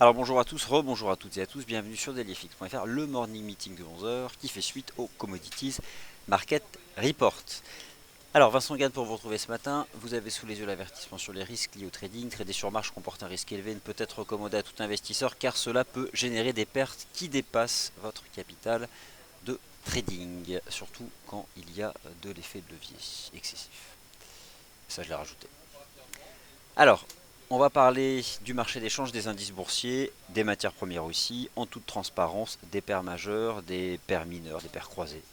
Alors bonjour à tous, rebonjour à toutes et à tous, bienvenue sur dailyfx.fr, le morning meeting de 11 heures qui fait suite au Commodities Market Report. Alors Vincent Gann pour vous retrouver ce matin, vous avez sous les yeux l'avertissement sur les risques liés au trading. Trader sur marge comporte un risque élevé, ne peut être recommandé à tout investisseur car cela peut générer des pertes qui dépassent votre capital de trading, surtout quand il y a de l'effet de levier excessif. Ça je l'ai rajouté. Alors, on va parler du marché d'échange, des indices boursiers, des matières premières aussi, en toute transparence, des paires majeures, des paires mineures, des paires croisées.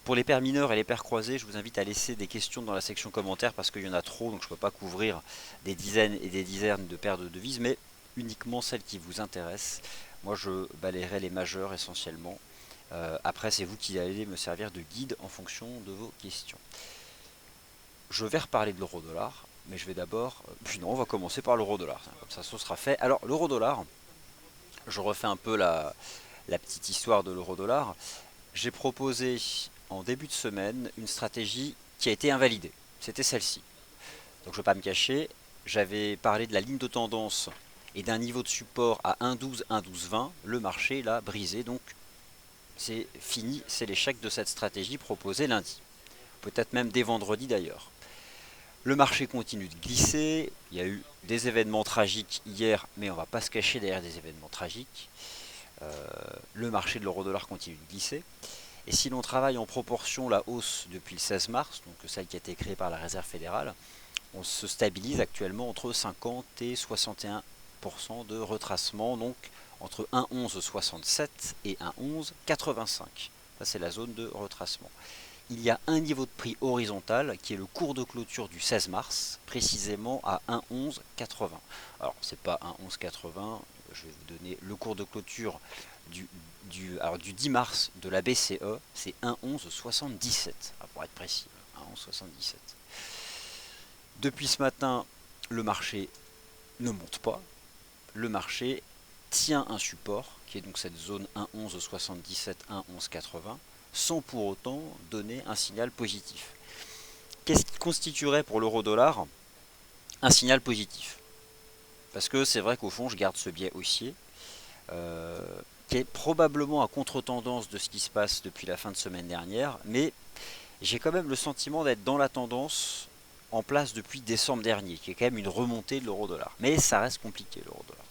Pour les paires mineures et les paires croisées, je vous invite à laisser des questions dans la section commentaires parce qu'il y en a trop, donc je ne peux pas couvrir des dizaines et des dizaines de paires de devises, mais uniquement celles qui vous intéressent. Moi, je balayerai les majeures essentiellement. Après, c'est vous qui allez me servir de guide en fonction de vos questions. Je vais reparler de l'euro-dollar, mais je vais d'abord... Puis non, on va commencer par l'euro-dollar, comme ça ce sera fait. Alors l'euro-dollar, je refais un peu la petite histoire de l'euro-dollar. J'ai proposé en début de semaine une stratégie qui a été invalidée. C'était celle-ci. Donc je ne vais pas me cacher, j'avais parlé de la ligne de tendance et d'un niveau de support à 1,12, 1,12,20. Le marché l'a brisé, donc c'est fini, c'est l'échec de cette stratégie proposée lundi. Peut-être même dès vendredi d'ailleurs. Le marché continue de glisser, il y a eu des événements tragiques hier, mais on ne va pas se cacher derrière des événements tragiques. Le marché de l'euro-dollar continue de glisser. Et si l'on travaille en proportion la hausse depuis le 16 mars, donc celle qui a été créée par la Réserve fédérale, on se stabilise actuellement entre 50 et 61% de retracement, donc entre 1,1167 et 1,1185. Ça c'est la zone de retracement. Il y a un niveau de prix horizontal qui est le cours de clôture du 16 mars, précisément à 1,1180. Alors, c'est pas 1,1180, je vais vous donner le cours de clôture du 10 mars de la BCE, c'est 1,1177, pour être précis, 1,1177. Depuis ce matin, le marché ne monte pas, le marché tient un support, qui est donc cette zone 1,1177, 1,1180, sans pour autant donner un signal positif. Qu'est-ce qui constituerait pour l'euro-dollar un signal positif? Parce que c'est vrai qu'au fond, je garde ce biais haussier, euh, qui est probablement à contre-tendance de ce qui se passe depuis la fin de semaine dernière, mais j'ai quand même le sentiment d'être dans la tendance en place depuis décembre dernier, qui est quand même une remontée de l'euro-dollar. Mais ça reste compliqué l'euro-dollar.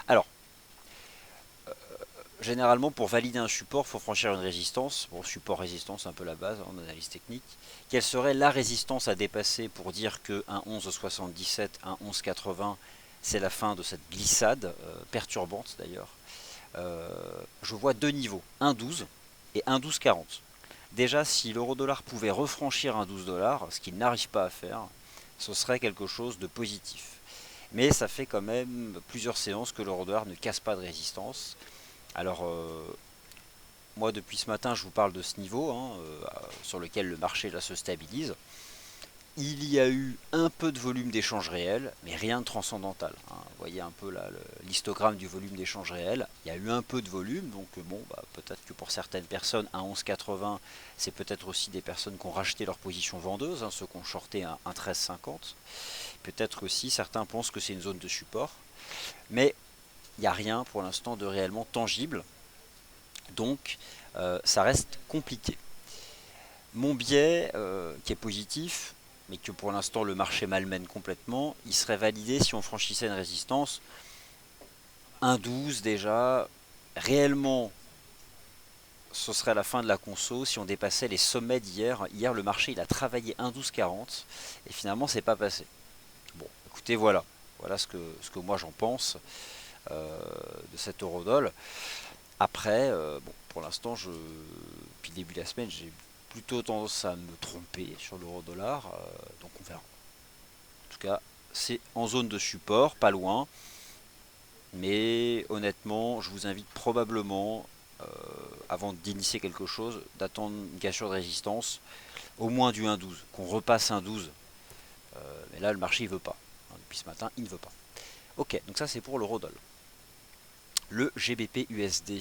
Alors, généralement, pour valider un support, il faut franchir une résistance. Bon, support-résistance, c'est un peu la base en analyse technique. Quelle serait la résistance à dépasser pour dire que un 11,77, un 11,80, c'est la fin de cette glissade, perturbante d'ailleurs. Je vois deux niveaux, 1,12 et 1,1240. Déjà, si l'euro-dollar pouvait refranchir 1,12 dollars, ce qu'il n'arrive pas à faire, ce serait quelque chose de positif. Mais ça fait quand même plusieurs séances que l'euro-dollar ne casse pas de résistance. Alors, moi, depuis ce matin, je vous parle de ce niveau sur lequel le marché là, se stabilise. Il y a eu un peu de volume d'échange réel, mais rien de transcendantal. Vous voyez un peu là l'histogramme du volume d'échange réel. Il y a eu un peu de volume, donc bon, peut-être que pour certaines personnes, à 11,80, c'est peut-être aussi des personnes qui ont racheté leur position vendeuse, ceux qui ont shorté à 13,50. Peut-être aussi certains pensent que c'est une zone de support, mais il n'y a rien pour l'instant de réellement tangible. Donc, ça reste compliqué. Mon biais, qui est positif, mais que pour l'instant le marché malmène complètement, il serait validé si on franchissait une résistance 1,12 déjà. Réellement, ce serait la fin de la conso si on dépassait les sommets d'hier. Hier, le marché il a travaillé 1,1240 et finalement, c'est pas passé. Bon, écoutez, voilà. Voilà ce que moi j'en pense de cet eurodoll. Après, bon, pour l'instant, depuis le début de la semaine, j'ai plutôt tendance à me tromper sur l'euro-dollar, donc on verra. En tout cas, c'est en zone de support, pas loin, mais honnêtement, je vous invite probablement, avant d'initier quelque chose, d'attendre une cassure de résistance, au moins du 1,12, qu'on repasse 1,12. Mais là, le marché, il veut pas. Depuis ce matin, il ne veut pas. Ok, donc ça, c'est pour l'euro-dollar. Le GBP USD.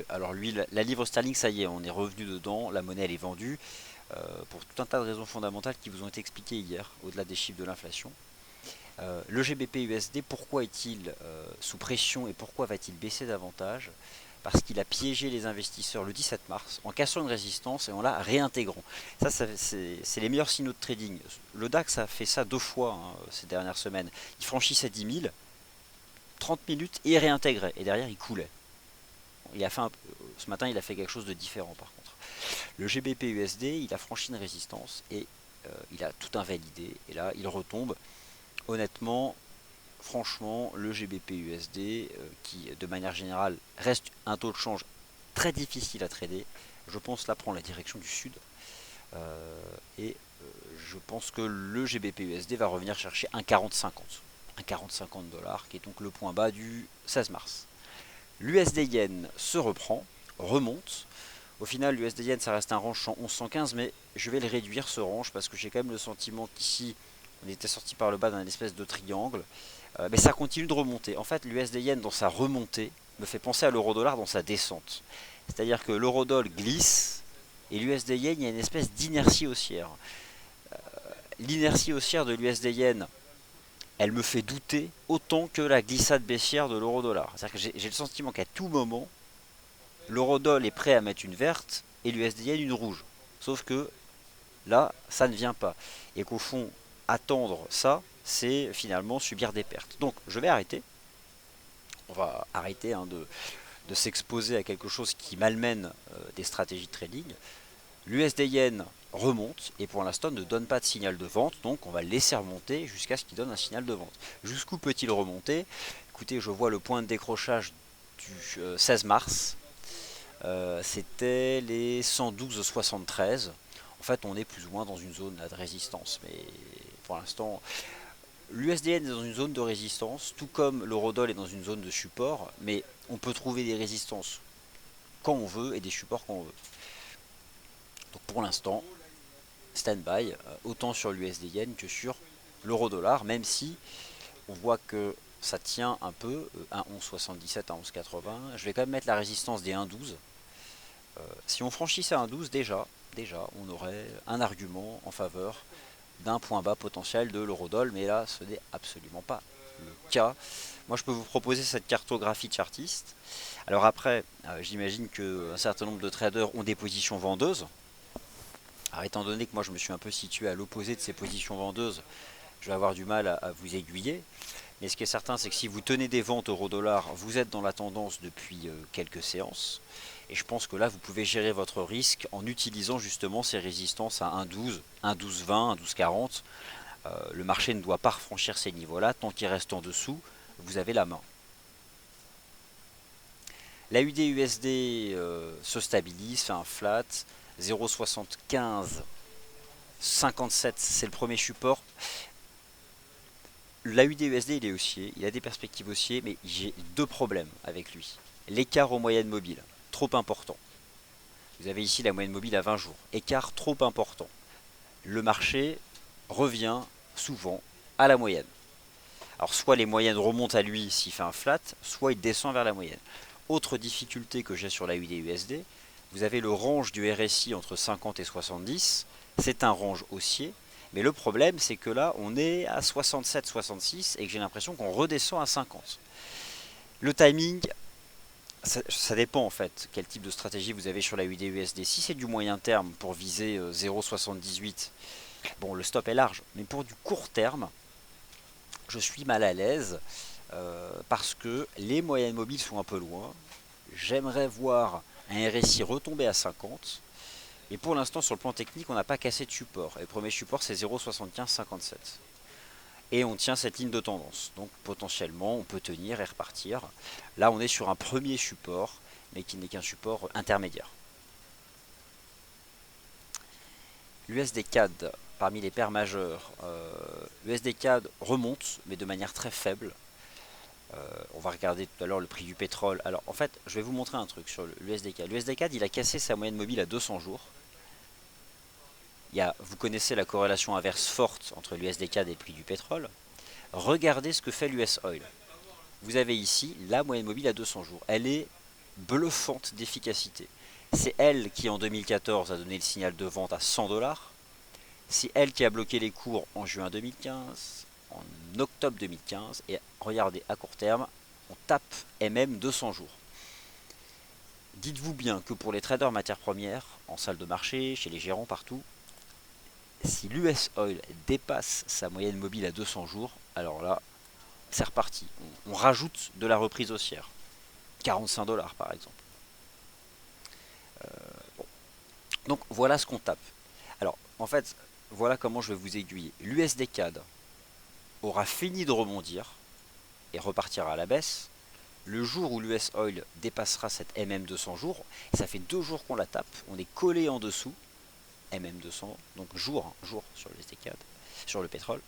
Alors lui, la livre sterling, ça y est, on est revenu dedans, la monnaie elle est vendue pour tout un tas de raisons fondamentales qui vous ont été expliquées hier, au-delà des chiffres de l'inflation. Le GBP USD, pourquoi est-il sous pression et pourquoi va-t-il baisser davantage? Parce qu'il a piégé les investisseurs le 17 mars en cassant une résistance et en la réintégrant. Ça c'est les meilleurs signaux de trading. Le DAX a fait ça 2 fois ces dernières semaines. Il franchissait 10 000, 30 minutes et il réintégrait. Et derrière il coulait. Il a fait ce matin il a fait quelque chose de différent par contre. Le GBP USD, il a franchi une résistance et il a tout invalidé. Et là il retombe. Honnêtement, franchement, le GBP USD, qui de manière générale reste un taux de change très difficile à trader, je pense là prend la direction du sud. Et je pense que le GBP USD va revenir chercher 1,4050. 1,4050 $, qui est donc le point bas du 16 mars. L'USD Yen se reprend, remonte. Au final, l'USD Yen, ça reste un range 1115, mais je vais le réduire ce range parce que j'ai quand même le sentiment qu'ici, on était sorti par le bas d'un espèce de triangle. Mais ça continue de remonter. En fait, l'USD Yen dans sa remontée me fait penser à l'euro-dollar dans sa descente. C'est-à-dire que l'euro-dollar glisse et l'USD Yen, il y a une espèce d'inertie haussière. L'inertie haussière de l'USD Yen, elle me fait douter autant que la glissade baissière de l'euro-dollar. C'est-à-dire que j'ai le sentiment qu'à tout moment, l'euro-dollar est prêt à mettre une verte et l'USD Yen une rouge. Sauf que là, ça ne vient pas. Et qu'au fond, attendre ça, c'est finalement subir des pertes. Donc je vais arrêter. On va arrêter de s'exposer à quelque chose qui malmène des stratégies de trading. L'USD Yen remonte et pour l'instant ne donne pas de signal de vente, donc on va le laisser remonter jusqu'à ce qu'il donne un signal de vente. Jusqu'où peut-il remonter? Écoutez, je vois le point de décrochage du 16 mars. C'était les 112,73. En fait, on est plus ou moins dans une zone de résistance, mais pour l'instant, l'USDN est dans une zone de résistance, tout comme l'eurodoll est dans une zone de support, mais on peut trouver des résistances quand on veut et des supports quand on veut. Donc pour l'instant, stand-by, autant sur l'USD-Yen que sur l'euro-dollar, même si on voit que ça tient un peu, 1,1177 à 11,80. Je vais quand même mettre la résistance des 1,12. Si on franchissait 1,12, déjà, on aurait un argument en faveur d'un point bas potentiel de l'eurodoll, mais là ce n'est absolument pas le cas. Moi je peux vous proposer cette cartographie chartiste. Alors après, j'imagine qu'un certain nombre de traders ont des positions vendeuses. Alors étant donné que moi je me suis un peu situé à l'opposé de ces positions vendeuses, je vais avoir du mal à vous aiguiller. Mais ce qui est certain, c'est que si vous tenez des ventes euro-dollar, vous êtes dans la tendance depuis quelques séances. Et je pense que là, vous pouvez gérer votre risque en utilisant justement ces résistances à 1,12, 1,1220, 1,1240. Le marché ne doit pas franchir ces niveaux-là. Tant qu'il reste en dessous, vous avez la main. La UD-USD se stabilise, fait un flat. 0,75, 57, c'est le premier support. La UD-USD, il est haussier, il a des perspectives haussiers, mais j'ai deux problèmes avec lui. L'écart aux moyennes mobiles, trop important. Vous avez ici la moyenne mobile à 20 jours. Écart trop important. Le marché revient souvent à la moyenne. Alors soit les moyennes remontent à lui s'il fait un flat, soit il descend vers la moyenne. Autre difficulté que j'ai sur la UD-USD, vous avez le range du RSI entre 50 et 70. C'est un range haussier. Mais le problème, c'est que là, on est à 67-66 et que j'ai l'impression qu'on redescend à 50. Le timing, ça dépend en fait quel type de stratégie vous avez sur la UD-USD. Si c'est du moyen terme pour viser 0,78, bon, le stop est large. Mais pour du court terme, je suis mal à l'aise parce que les moyennes mobiles sont un peu loin. J'aimerais voir un RSI retomber à 50. Et pour l'instant, sur le plan technique, on n'a pas cassé de support. Et le premier support, c'est 0,7557. Et on tient cette ligne de tendance. Donc potentiellement, on peut tenir et repartir. Là, on est sur un premier support, mais qui n'est qu'un support intermédiaire. L'USD CAD, parmi les paires majeures, l'USD CAD remonte, mais de manière très faible. On va regarder tout à l'heure le prix du pétrole. Alors en fait, je vais vous montrer un truc sur l'USD CAD. L'USD CAD, il a cassé sa moyenne mobile à 200 jours. Vous connaissez la corrélation inverse forte entre l'USD CAD et le prix du pétrole. Regardez ce que fait l'US Oil. Vous avez ici la moyenne mobile à 200 jours. Elle est bluffante d'efficacité. C'est elle qui en 2014 a donné le signal de vente à 100 $. C'est elle qui a bloqué les cours en juin 2015, en octobre 2015 et regardez à court terme, on tape MM 200 jours. Dites-vous bien que pour les traders matières premières, en salle de marché, chez les gérants partout, si l'US Oil dépasse sa moyenne mobile à 200 jours, alors là, c'est reparti. On rajoute de la reprise haussière. 45 $ par exemple. Bon. Donc voilà ce qu'on tape. Alors en fait, voilà comment je vais vous aiguiller. L'USD CAD aura fini de rebondir et repartira à la baisse. Le jour où l'US Oil dépassera cette MM 200 jours, ça fait 2 jours qu'on la tape, on est collé en dessous, MM 200, donc jour sur l'USD CAD, sur le pétrole.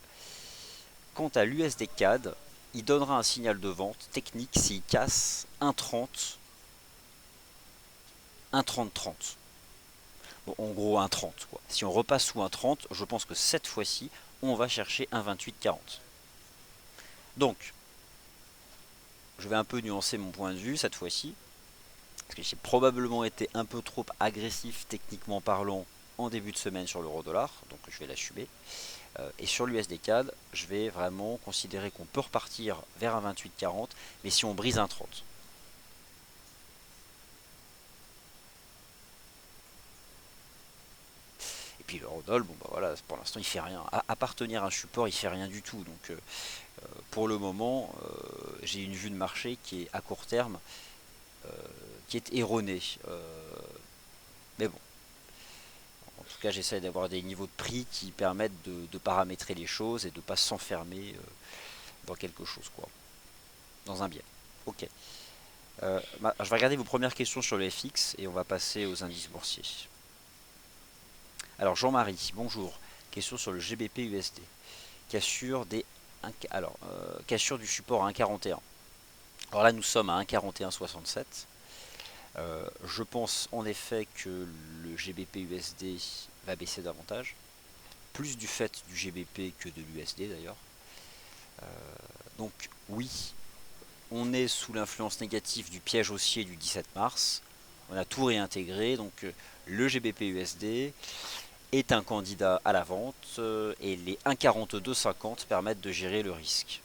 Quant à l'USD CAD, il donnera un signal de vente technique s'il casse 1,30, 1,30-30. Bon, en gros 1,30 quoi. Si on repasse sous 1,30, je pense que cette fois-ci, on va chercher 1,28-40. Donc, je vais un peu nuancer mon point de vue cette fois-ci, parce que j'ai probablement été un peu trop agressif techniquement parlant en début de semaine sur l'euro-dollar, donc je vais l'assumer. Et sur l'USD CAD, je vais vraiment considérer qu'on peut repartir vers un 28,40, mais si on brise un 30. Et puis l'eurodoll, bon bah voilà, pour l'instant il fait rien. À part tenir un support, il fait rien du tout. Donc pour le moment, j'ai une vue de marché qui est à court terme, qui est erronée. Mais bon, en tout cas j'essaie d'avoir des niveaux de prix qui permettent de paramétrer les choses et de ne pas s'enfermer dans quelque chose, quoi. Dans un biais. Ok. Je vais regarder vos premières questions sur le FX et on va passer aux indices boursiers. Alors Jean-Marie, bonjour. Question sur le GBP USD. Cassure cassure du support à 1,41. Alors là nous sommes à 1,4167. Je pense en effet que le GBP USD va baisser davantage. Plus du fait du GBP que de l'USD d'ailleurs. Donc oui, on est sous l'influence négative du piège haussier du 17 mars. On a tout réintégré, donc le GBP USD est un candidat à la vente et les 1,4250 permettent de gérer le risque.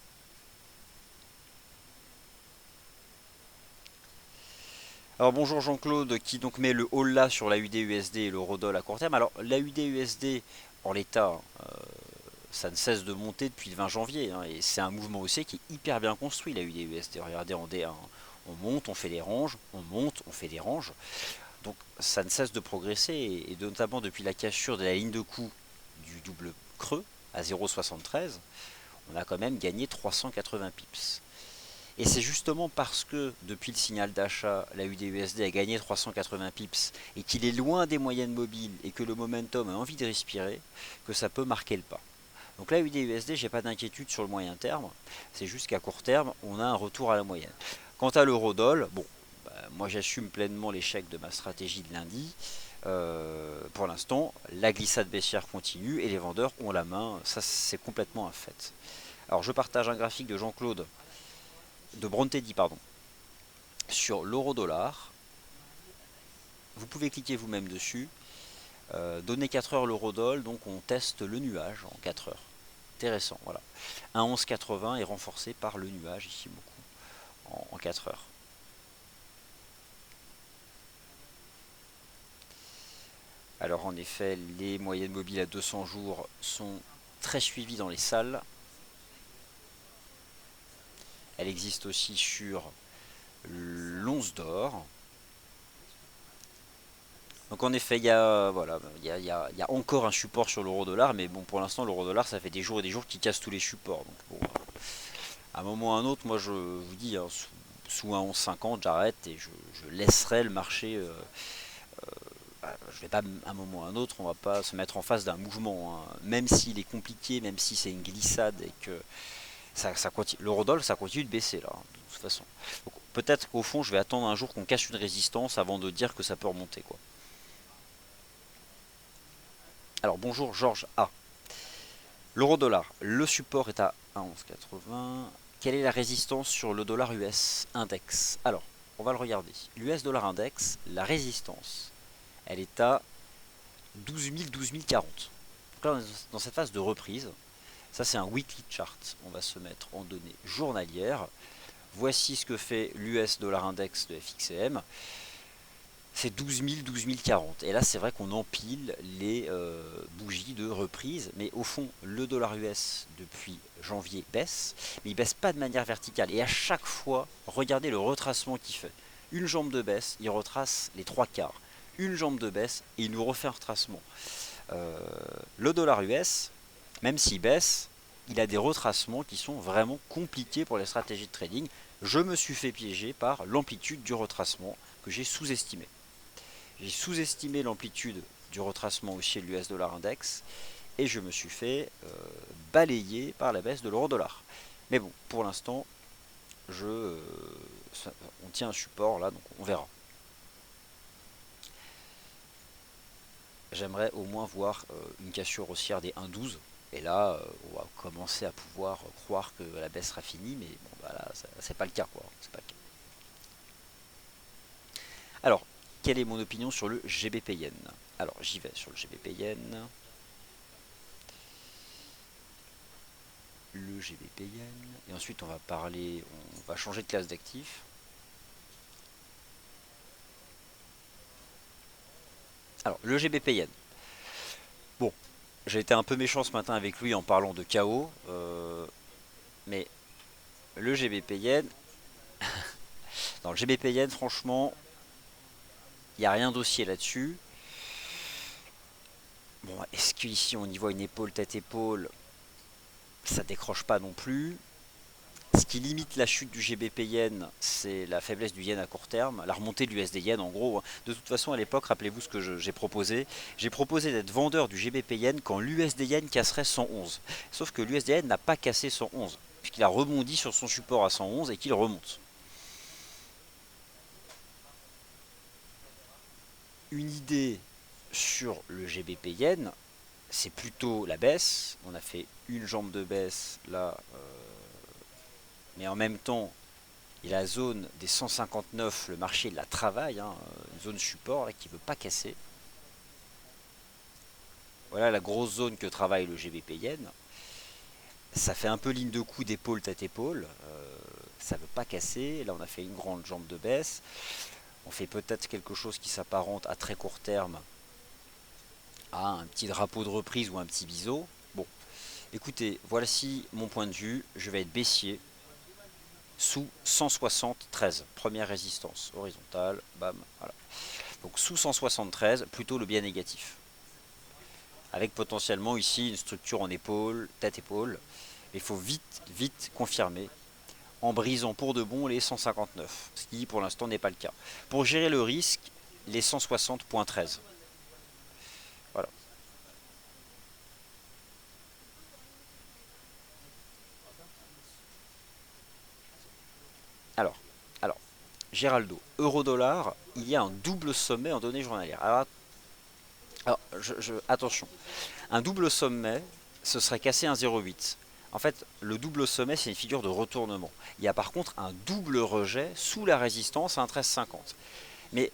Alors bonjour Jean-Claude qui donc met le haul là sur la UD-USD et l'eurodoll à court terme. Alors la UD-USD en l'état, ça ne cesse de monter depuis le 20 janvier hein, et c'est un mouvement haussier qui est hyper bien construit la UD-USD. Regardez en D1, on monte, on fait des ranges, on monte, on fait des ranges. Donc ça ne cesse de progresser et notamment depuis la cassure de la ligne de coup du double creux à 0,73, on a quand même gagné 380 pips. Et c'est justement parce que depuis le signal d'achat, la UD-USD a gagné 380 pips et qu'il est loin des moyennes mobiles et que le momentum a envie de respirer que ça peut marquer le pas. Donc là, UD-USD, j'ai pas d'inquiétude sur le moyen terme. C'est juste qu'à court terme, on a un retour à la moyenne. Quant à l'eurodoll, bon, moi j'assume pleinement l'échec de ma stratégie de lundi. Pour l'instant, la glissade baissière continue et les vendeurs ont la main. Ça, c'est complètement un fait. Alors, je partage un graphique de Jean-Claude, de Brontedi, pardon, sur l'euro-dollar. Vous pouvez cliquer vous-même dessus. Donner 4 heures l'eurodoll, donc on teste le nuage en 4 heures. Intéressant, voilà. Un 11,80 est renforcé par le nuage, ici beaucoup, en 4 heures. Alors en effet, les moyennes mobiles à 200 jours sont très suivies dans les salles. Elle existe aussi sur l'once d'or. Donc en effet, il y a encore un support sur l'euro-dollar, mais bon, pour l'instant, l'euro-dollar, ça fait des jours et des jours qu'il casse tous les supports. Donc bon, à un moment ou à un autre, moi je vous dis, hein, sous un 11,50, j'arrête et je laisserai le marché. Je vais pas, à un moment ou à un autre, on va pas se mettre en face d'un mouvement, hein. Même s'il est compliqué, même si c'est une glissade et que l'eurodoll, ça continue de baisser là, de toute façon. Peut-être qu'au fond, je vais attendre un jour qu'on casse une résistance avant de dire que ça peut remonter, quoi. Alors bonjour Georges A. L'euro-dollar, le support est à 1,1180. Quelle est la résistance sur le dollar US index? Alors, on va le regarder. L'US dollar index, la résistance, elle est à 12 000, 12 040. Donc là, on est dans cette phase de reprise. Ça c'est un weekly chart. On va se mettre en données journalières. Voici ce que fait l'US dollar index de FXCM. C'est 12 000, 12 040. Et là, c'est vrai qu'on empile les bougies de reprise. Mais au fond, le dollar US, depuis janvier, baisse. Mais il baisse pas de manière verticale. Et à chaque fois, regardez le retracement qu'il fait. Une jambe de baisse, il retrace les trois quarts. Une jambe de baisse, et il nous refait un retracement. Le dollar US, même s'il baisse, il a des retracements qui sont vraiment compliqués pour les stratégies de trading. Je me suis fait piéger par l'amplitude du retracement que j'ai sous-estimé. J'ai sous-estimé l'amplitude du retracement haussier de l'US dollar index et je me suis fait balayer par la baisse de l'euro dollar. Mais bon, pour l'instant, on tient un support là, donc on verra. J'aimerais au moins voir une cassure haussière des 1,12. Et là, on va commencer à pouvoir croire que la baisse sera finie, mais bon, bah là, c'est pas le cas, quoi. C'est pas le cas. Alors, quelle est mon opinion sur le GBP Yen? Alors, j'y vais sur le GBP Yen. Le GBP Yen. Et ensuite, on va changer de classe d'actifs. Alors, le GBP Yen. Bon, j'ai été un peu méchant ce matin avec lui en parlant de chaos. Mais le GBP Yen. Dans le GBP Yen, franchement, il n'y a rien d'haussier là-dessus. Bon, est-ce qu'ici on y voit une épaule tête-épaule? Ça décroche pas non plus. Ce qui limite la chute du GBP Yen, c'est la faiblesse du Yen à court terme, la remontée de l'USD Yen en gros. De toute façon, à l'époque, rappelez-vous ce que j'ai proposé. J'ai proposé d'être vendeur du GBP Yen quand l'USD Yen casserait 111. Sauf que l'USD Yen n'a pas cassé 111, puisqu'il a rebondi sur son support à 111 et qu'il remonte. Une idée sur le GBP Yen, c'est plutôt la baisse. On a fait une jambe de baisse là, mais en même temps, et la zone des 159, le marché la travaille, hein, une zone support là, qui ne veut pas casser. Voilà la grosse zone que travaille le GBP Yen. Ça fait un peu ligne de coup d'épaule tête épaule. Ça ne veut pas casser. Là on a fait une grande jambe de baisse. On fait peut-être quelque chose qui s'apparente à très court terme à un petit drapeau de reprise ou un petit biseau. Bon, écoutez, voici mon point de vue. Je vais être baissier sous 173, première résistance horizontale, bam, voilà. Donc sous 173, plutôt le biais négatif. Avec potentiellement ici une structure en épaule, tête-épaule. Il faut vite, vite confirmer en brisant pour de bon les 159, ce qui pour l'instant n'est pas le cas. Pour gérer le risque, les 160.13. Voilà. Alors, Géraldo, euro-dollar, il y a un double sommet en données journalières. Attention, un double sommet, ce serait casser un 0,8. En fait, le double sommet, c'est une figure de retournement. Il y a par contre un double rejet sous la résistance à un 13,50. Mais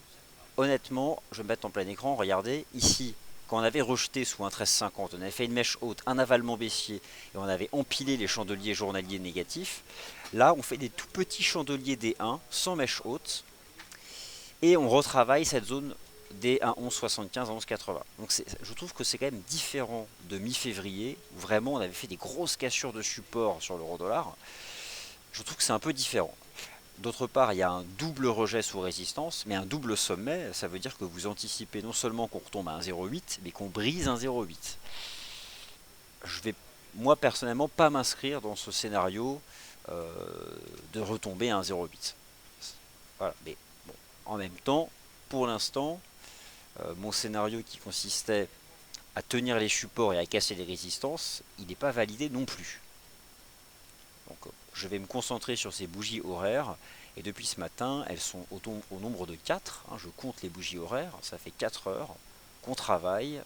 honnêtement, je vais me mettre en plein écran, regardez, ici, quand on avait rejeté sous un 13,50, on avait fait une mèche haute, un avalement baissier, et on avait empilé les chandeliers journaliers négatifs. Là, on fait des tout petits chandeliers D1, sans mèche haute, et on retravaille cette zone des 1,1175 à 11,80. Donc je trouve que c'est quand même différent de mi-février, où vraiment on avait fait des grosses cassures de support sur l'euro-dollar. Je trouve que c'est un peu différent. D'autre part, il y a un double rejet sous résistance, mais un double sommet, ça veut dire que vous anticipez non seulement qu'on retombe à 1,08, mais qu'on brise 1,08. Je vais, moi personnellement, pas m'inscrire dans ce scénario de retomber à 1,08. Voilà, mais bon, en même temps, pour l'instant, mon scénario qui consistait à tenir les supports et à casser les résistances, il n'est pas validé non plus. Donc je vais me concentrer sur ces bougies horaires. Et depuis ce matin, elles sont au nombre de 4. Hein, je compte les bougies horaires. Ça fait 4 heures qu'on travaille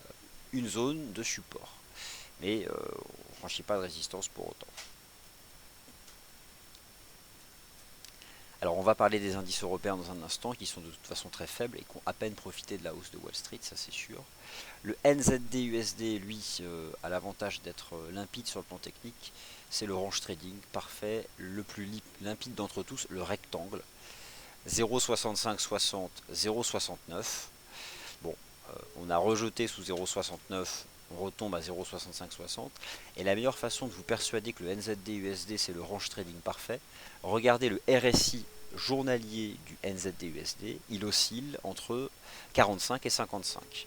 une zone de support. Mais on ne franchit pas de résistance pour autant. Alors on va parler des indices européens dans un instant, qui sont de toute façon très faibles et qui ont à peine profité de la hausse de Wall Street, ça c'est sûr. Le NZD-USD, lui, a l'avantage d'être limpide sur le plan technique. C'est le range trading parfait, le plus limpide d'entre tous, le rectangle. 0,6560, 0,69. Bon, on a rejeté sous 0,69, on retombe à 0,6560. Et la meilleure façon de vous persuader que le NZD-USD c'est le range trading parfait, regardez le RSI journalier du NZD-USD, il oscille entre 45 et 55.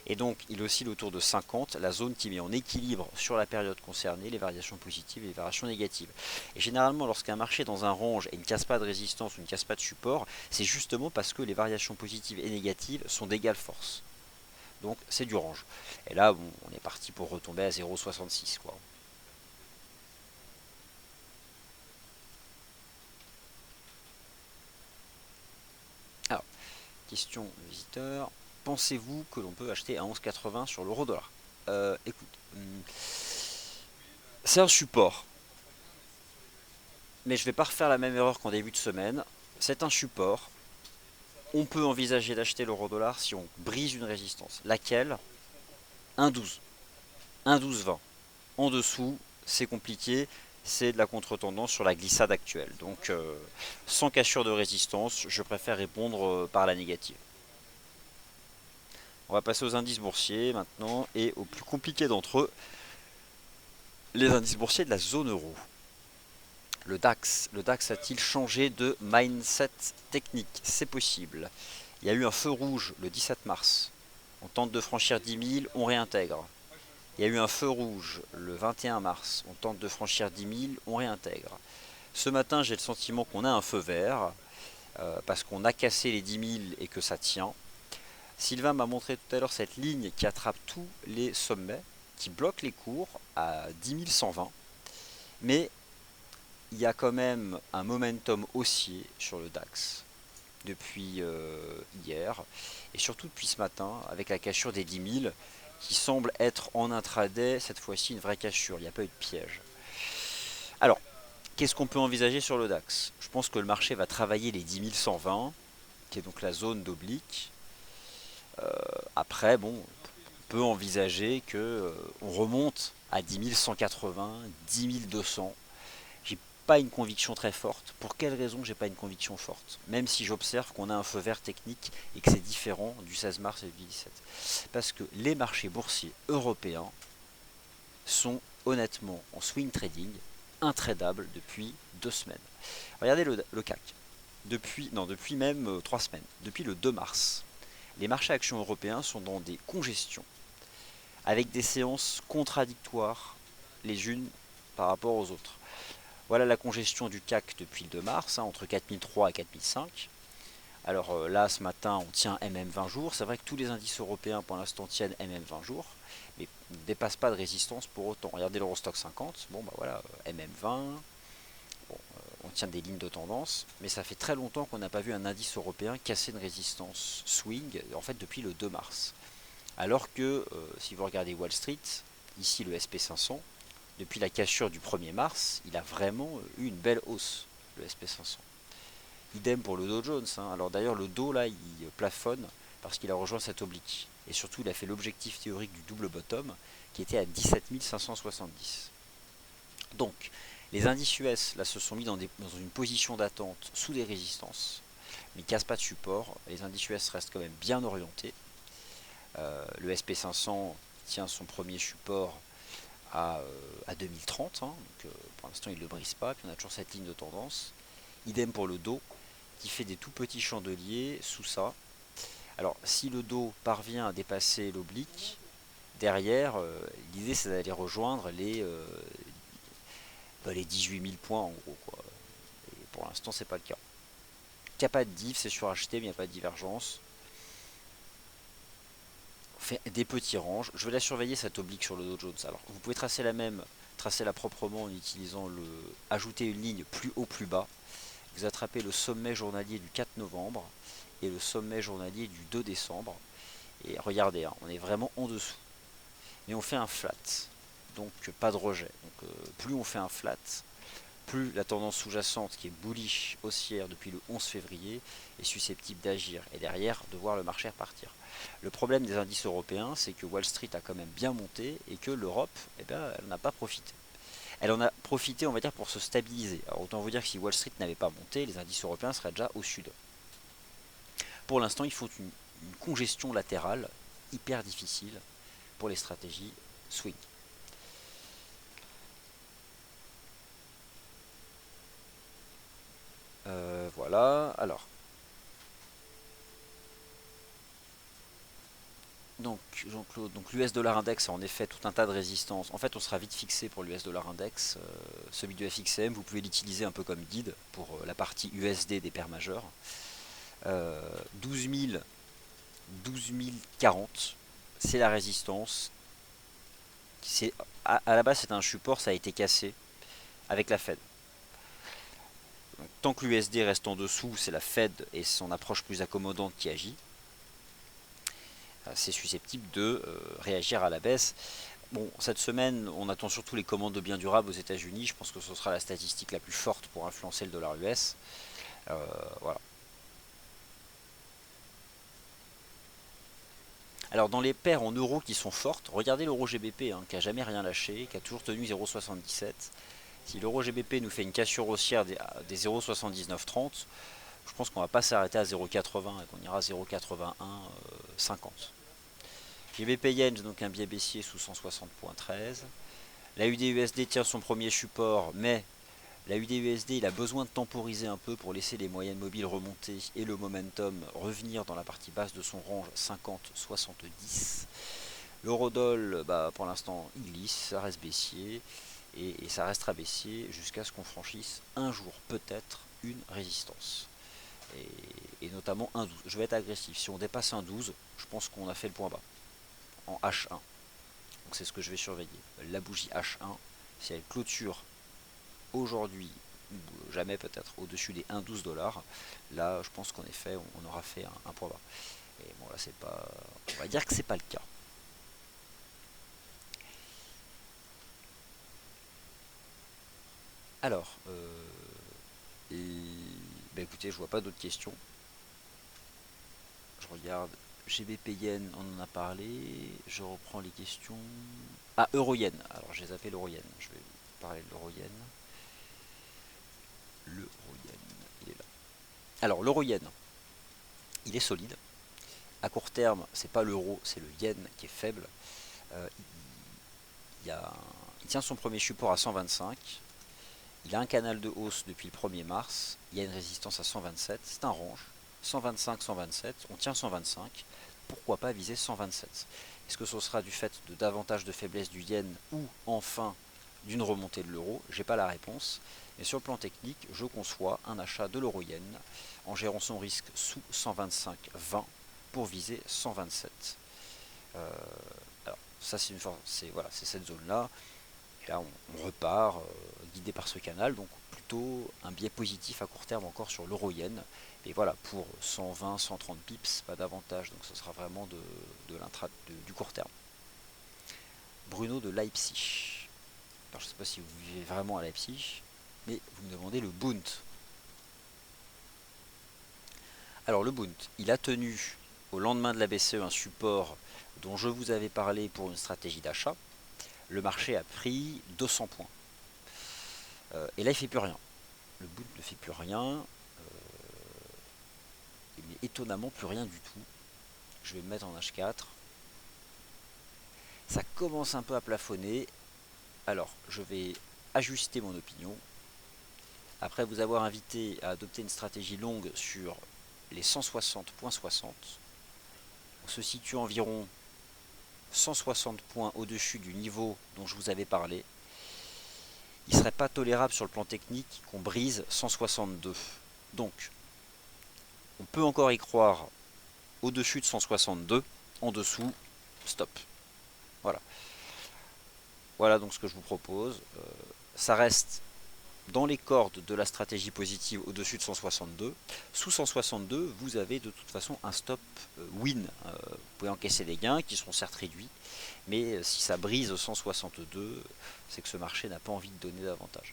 Et donc il oscille autour de 50, la zone qui met en équilibre sur la période concernée les variations positives et les variations négatives. Et généralement lorsqu'un marché est dans un range et ne casse pas de résistance ou ne casse pas de support, c'est justement parce que les variations positives et négatives sont d'égale force. Donc c'est du range. Et là bon, on est parti pour retomber à 0,66 quoi. Alors, question visiteur. Pensez-vous que l'on peut acheter à 11,80 sur l'euro-dollar? Écoute, c'est un support. Mais je ne vais pas refaire la même erreur qu'en début de semaine. C'est un support. On peut envisager d'acheter l'euro-dollar si on brise une résistance. Laquelle? 1,12. 1,12,20. En dessous, c'est compliqué. C'est de la contre-tendance sur la glissade actuelle. Donc, sans cassure de résistance, je préfère répondre par la négative. On va passer aux indices boursiers maintenant et au plus compliqué d'entre eux, les indices boursiers de la zone euro. Le DAX a-t-il changé de mindset technique? C'est possible. Il y a eu un feu rouge le 17 mars. On tente de franchir 10 000, on réintègre. Il y a eu un feu rouge le 21 mars. On tente de franchir 10 000, on réintègre. Ce matin, j'ai le sentiment qu'on a un feu vert parce qu'on a cassé les 10 000 et que ça tient. Sylvain m'a montré tout à l'heure cette ligne qui attrape tous les sommets, qui bloque les cours à 10 120. Mais il y a quand même un momentum haussier sur le DAX depuis hier et surtout depuis ce matin avec la cassure des 10 000 qui semble être en intraday cette fois-ci une vraie cassure, il n'y a pas eu de piège. Alors, qu'est-ce qu'on peut envisager sur le DAX? Je pense que le marché va travailler les 10 120 qui est donc la zone d'oblique. Après, bon, on peut envisager que on remonte à 10 180, 10 200. J'ai pas une conviction très forte. Pour quelle raison j'ai pas une conviction forte? Même si j'observe qu'on a un feu vert technique et que c'est différent du 16 mars et du 17. Parce que les marchés boursiers européens sont honnêtement en swing trading intradables depuis 2 semaines. Regardez le CAC. Depuis même 3 semaines. Depuis le 2 mars. Les marchés actions européens sont dans des congestions. Avec des séances contradictoires les unes par rapport aux autres. Voilà la congestion du CAC depuis le 2 mars, entre 4003 et 4005. Alors là, ce matin, on tient MM20 jours. C'est vrai que tous les indices européens, pour l'instant, tiennent MM20 jours, mais ne dépassent pas de résistance pour autant. Regardez l'Eurostock 50, bon bah voilà, MM20, bon, on tient des lignes de tendance, mais ça fait très longtemps qu'on n'a pas vu un indice européen casser une résistance swing, en fait depuis le 2 mars. Alors que, si vous regardez Wall Street, ici le SP500, depuis la cassure du 1er mars, il a vraiment eu une belle hausse, le SP500. Idem pour le Dow Jones. Alors d'ailleurs, le Dow, là, il plafonne parce qu'il a rejoint cette oblique. Et surtout, il a fait l'objectif théorique du double bottom, qui était à 17 570. Donc, les indices US, là, se sont mis dans une position d'attente sous des résistances, mais ils ne cassent pas de support. Les indices US restent quand même bien orientés. Le SP500 tient son premier support à 2030, donc pour l'instant il ne le brise pas, puis on a toujours cette ligne de tendance. Idem pour le Dow qui fait des tout petits chandeliers sous ça. Alors si le Dow parvient à dépasser l'oblique, derrière l'idée c'est d'aller rejoindre les 18 000 points en gros quoi. Et pour l'instant c'est pas le cas. Il n'y a pas de div, c'est suracheté, mais il n'y a pas de divergence. On fait des petits ranges. Je vais la surveiller cette oblique sur le Dow Jones. Alors vous pouvez tracer la même, tracez-la proprement en utilisant le ajouter une ligne plus haut plus bas. Vous attrapez le sommet journalier du 4 novembre et le sommet journalier du 2 décembre. Et regardez, on est vraiment en dessous. Mais on fait un flat, donc pas de rejet. Donc plus on fait un flat, plus la tendance sous-jacente qui est bullish haussière depuis le 11 février est susceptible d'agir et derrière de voir le marché repartir. Le problème des indices européens, c'est que Wall Street a quand même bien monté et que l'Europe, eh ben, elle n'a pas profité. Elle en a profité, on va dire, pour se stabiliser. Alors autant vous dire que si Wall Street n'avait pas monté, les indices européens seraient déjà au sud. Pour l'instant, il faut une congestion latérale hyper difficile pour les stratégies swing. Voilà, alors. Donc, Jean-Claude, donc l'US dollar index a en effet tout un tas de résistances. En fait, on sera vite fixé pour l'US dollar index. Celui du FXM, vous pouvez l'utiliser un peu comme guide pour la partie USD des paires majeures. 12 000, 12 040, c'est la résistance. À la base, c'est un support, ça a été cassé avec la Fed. Donc, tant que l'USD reste en dessous, c'est la Fed et son approche plus accommodante qui agit. C'est susceptible de réagir à la baisse. Bon, cette semaine, on attend surtout les commandes de biens durables aux États-Unis. Je pense que ce sera la statistique la plus forte pour influencer le dollar US. Voilà. Alors, dans les paires en euros qui sont fortes, regardez l'euro GBP, hein, qui a jamais rien lâché, qui a toujours tenu 0,77. Si l'euro GBP nous fait une cassure haussière des 0,7930, je pense qu'on va pas s'arrêter à 0,80 et qu'on ira à 0,8150. GBP Yen, donc un biais baissier sous 160.13. La UD-USD tient son premier support, mais la UD-USD, il a besoin de temporiser un peu pour laisser les moyennes mobiles remonter et le momentum revenir dans la partie basse de son range 50-70. L'eurodoll, bah, pour l'instant, il glisse, ça reste baissier et ça restera baissier jusqu'à ce qu'on franchisse un jour, peut-être, une résistance. Et notamment un 12. Je vais être agressif. Si on dépasse un 12, je pense qu'on a fait le point bas en H1. Donc c'est ce que je vais surveiller. La bougie H1, si elle clôture aujourd'hui, ou jamais peut-être, au-dessus des 1,12 $, là je pense qu'en effet on aura fait un point bas. Et bon là c'est pas. On va dire que c'est pas le cas. Alors, bah écoutez, je vois pas d'autres questions. Je regarde GBP Yen, on en a parlé. Je reprends les questions. Ah, Euro Yen. Alors j'ai zappé l'Euro Yen. Je vais parler de l'Euro Yen. L'Euro Yen, il est là. Alors l'Euro Yen, il est solide. À court terme, c'est pas l'euro, c'est le yen qui est faible. Euh, il tient son premier support à 125. Il a un canal de hausse depuis le 1er mars. Il y a une résistance à 127. C'est un range. 125-127. On tient 125. Pourquoi pas viser 127? Est-ce que ce sera du fait de davantage de faiblesse du yen ou enfin d'une remontée de l'euro? J'ai pas la réponse. Mais sur le plan technique, je conçois un achat de l'euro yen en gérant son risque sous 125,20 pour viser 127. Alors ça c'est voilà, c'est cette zone là. Et là on repart guidé par ce canal, donc plutôt un biais positif à court terme encore sur l'euro yen. Et voilà, pour 120, 130 pips, pas davantage, donc ce sera vraiment du court terme. Bruno de Leipzig. Alors je ne sais pas si vous vivez vraiment à Leipzig, mais vous me demandez le Bund. Alors le Bund, il a tenu au lendemain de la BCE un support dont je vous avais parlé pour une stratégie d'achat. Le marché a pris 200 points. Et là il ne fait plus rien. Le Bund ne fait plus rien. Mais étonnamment plus rien du tout. Je vais me mettre en H4. Ça commence un peu à plafonner. Alors je vais ajuster mon opinion. Après vous avoir invité à adopter une stratégie longue sur les 160.60, on se situe environ 160 points au-dessus du niveau dont je vous avais parlé. Il ne serait pas tolérable sur le plan technique qu'on brise 162. Donc, on peut encore y croire au-dessus de 162, en dessous, stop. Voilà. Voilà donc ce que je vous propose. Ça reste dans les cordes de la stratégie positive au-dessus de 162. Sous 162, vous avez de toute façon un stop win. Vous pouvez encaisser des gains qui seront certes réduits, mais si ça brise 162, c'est que ce marché n'a pas envie de donner davantage.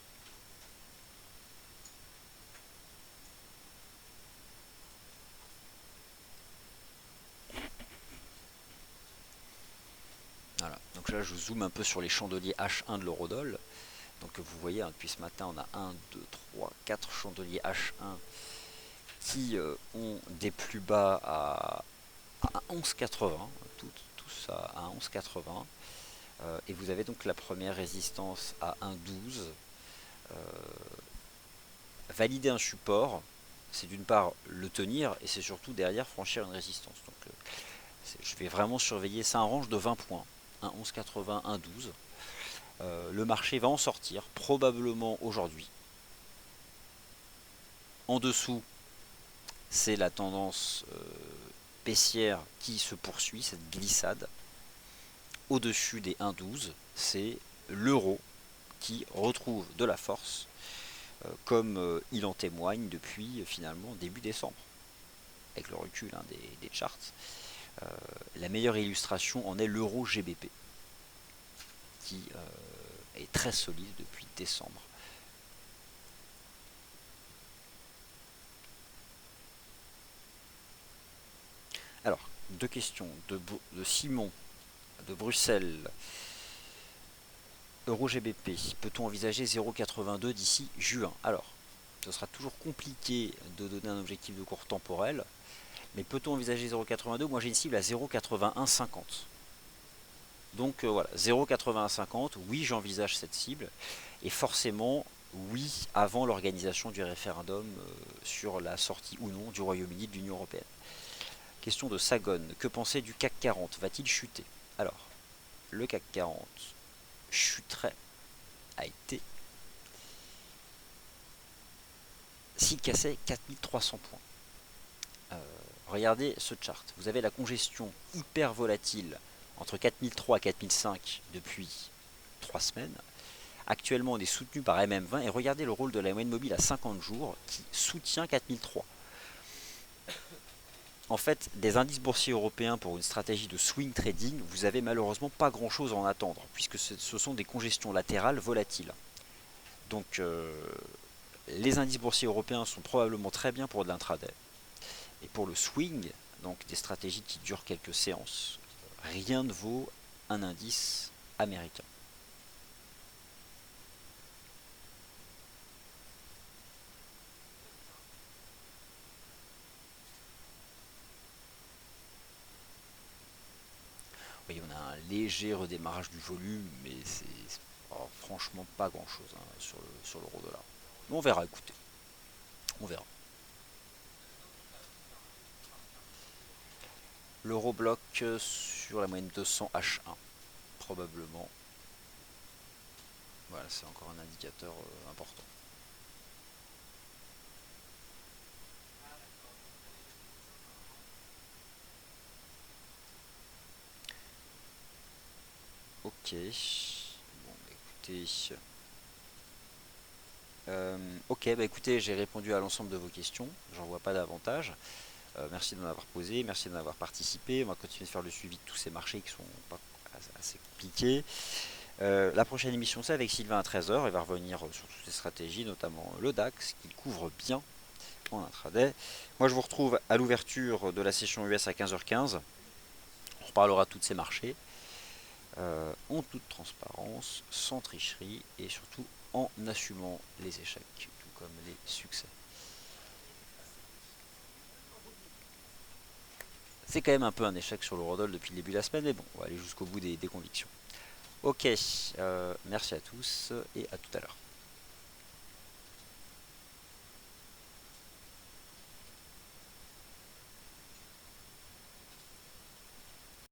là je zoome un peu sur les chandeliers H1 de l'eurodoll. Donc vous voyez, hein, depuis ce matin, on a 1, 2, 3, 4 chandeliers H1 qui ont des plus bas à 11,80, tous à 11,80. Et vous avez donc la première résistance à 1,12. Valider un support, c'est d'une part le tenir et c'est surtout derrière franchir une résistance. Donc je vais vraiment surveiller, c'est un range de 20 points, 1,11,80, 1,12. Le marché va en sortir probablement aujourd'hui. En dessous, c'est la tendance baissière qui se poursuit, cette glissade. Au-dessus des 1,12, c'est l'euro qui retrouve de la force, comme il en témoigne depuis finalement début décembre. Avec le recul des charts, la meilleure illustration en est l'euro GBP, qui est très solide depuis décembre. Alors, deux questions de Simon de Bruxelles. Euro GBP, peut-on envisager 0,82 d'ici juin? Alors, ce sera toujours compliqué de donner un objectif de cours temporel, mais peut-on envisager 0,82? Moi j'ai une cible à 0,8150. Donc voilà, 0,8150, oui j'envisage cette cible, et forcément, oui, avant l'organisation du référendum sur la sortie ou non du Royaume-Uni de l'Union Européenne. Question de Sagon, que penser du CAC 40? Va-t-il chuter? Alors, le CAC 40 chuterait, a été, s'il cassait 4300 points. Regardez ce chart, vous avez la congestion hyper volatile entre 4003 et 4005 depuis 3 semaines. Actuellement on est soutenu par MM20 et regardez le rôle de la moyenne mobile à 50 jours qui soutient 4003. En fait, des indices boursiers européens pour une stratégie de swing trading, vous avez malheureusement pas grand chose à en attendre, puisque ce sont des congestions latérales volatiles. Donc les indices boursiers européens sont probablement très bien pour de l'intraday. Et pour le swing, donc des stratégies qui durent quelques séances, rien ne vaut un indice américain. Oui, on a un léger redémarrage du volume, mais c'est franchement pas grand chose sur l'euro dollar. Mais on verra, écoutez. On verra. L'euro bloque sur la moyenne 200 H1, probablement. Voilà, c'est encore un indicateur important. Ok. Bon, bah, écoutez. Ok, bah écoutez, j'ai répondu à l'ensemble de vos questions. J'en vois pas davantage. Merci de m'en avoir posé, merci de m'avoir participé. On va continuer de faire le suivi de tous ces marchés qui sont pas assez compliqués. La prochaine émission, c'est avec Sylvain à 13h. Il va revenir sur toutes ces stratégies, notamment le DAX, qu'il couvre bien en intraday. Moi, je vous retrouve à l'ouverture de la session US à 15h15. On reparlera de tous ces marchés en toute transparence, sans tricherie et surtout en assumant les échecs, tout comme les succès. C'est quand même un peu un échec sur l'eurodoll depuis le début de la semaine, mais bon, on va aller jusqu'au bout des convictions. Ok, merci à tous et à tout à l'heure.